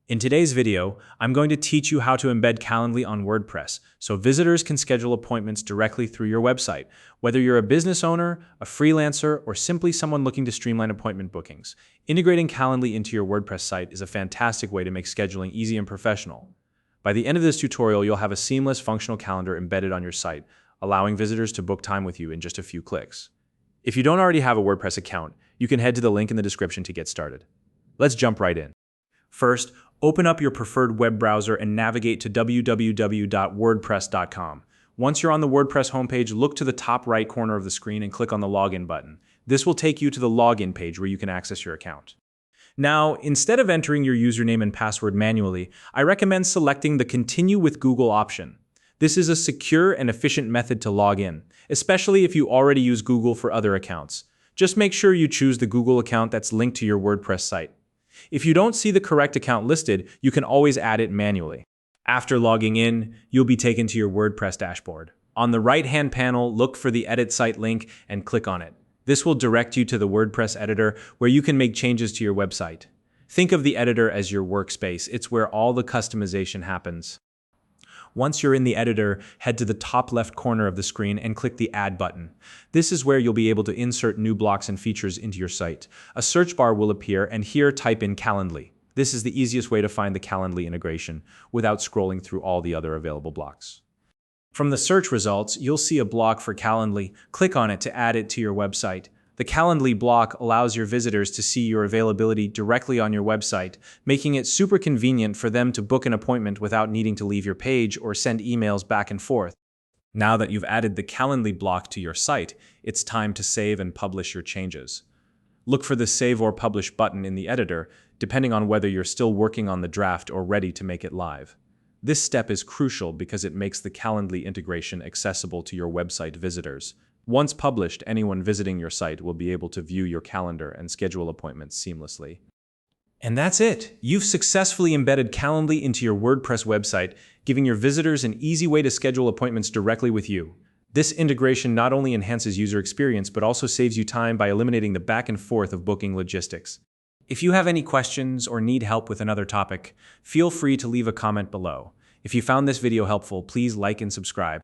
In today's video, I'm going to teach you how to embed Calendly on WordPress so visitors can schedule appointments directly through your website. Whether you're a business owner, a freelancer, or simply someone looking to streamline appointment bookings, integrating Calendly into your WordPress site is a fantastic way to make scheduling easy and professional. By the end of this tutorial, you'll have a seamless functional calendar embedded on your site, allowing visitors to book time with you in just a few clicks. If you don't already have a WordPress account, you can head to the link in the description to get started. Let's jump right in. First, open up your preferred web browser and navigate to www.wordpress.com. Once you're on the WordPress homepage, look to the top right corner of the screen and click on the Login button. This will take you to the Login page where you can access your account. Now, instead of entering your username and password manually, I recommend selecting the Continue with Google option. This is a secure and efficient method to log in, especially if you already use Google for other accounts. Just make sure you choose the Google account that's linked to your WordPress site. If you don't see the correct account listed, you can always add it manually. After logging in, you'll be taken to your WordPress dashboard. On the right-hand panel, look for the Edit Site link and click on it. This will direct you to the WordPress editor where you can make changes to your website. Think of the editor as your workspace. It's where all the customization happens. Once you're in the editor, head to the top left corner of the screen and click the Add button. This is where you'll be able to insert new blocks and features into your site. A search bar will appear, and here type in Calendly. This is the easiest way to find the Calendly integration without scrolling through all the other available blocks. From the search results, you'll see a block for Calendly. Click on it to add it to your website. The Calendly block allows your visitors to see your availability directly on your website, making it super convenient for them to book an appointment without needing to leave your page or send emails back and forth. Now that you've added the Calendly block to your site, it's time to save and publish your changes. Look for the Save or Publish button in the editor, depending on whether you're still working on the draft or ready to make it live. This step is crucial because it makes the Calendly integration accessible to your website visitors. Once published, anyone visiting your site will be able to view your calendar and schedule appointments seamlessly. And that's it! You've successfully embedded Calendly into your WordPress website, giving your visitors an easy way to schedule appointments directly with you. This integration not only enhances user experience, but also saves you time by eliminating the back and forth of booking logistics. If you have any questions or need help with another topic, feel free to leave a comment below. If you found this video helpful, please like and subscribe.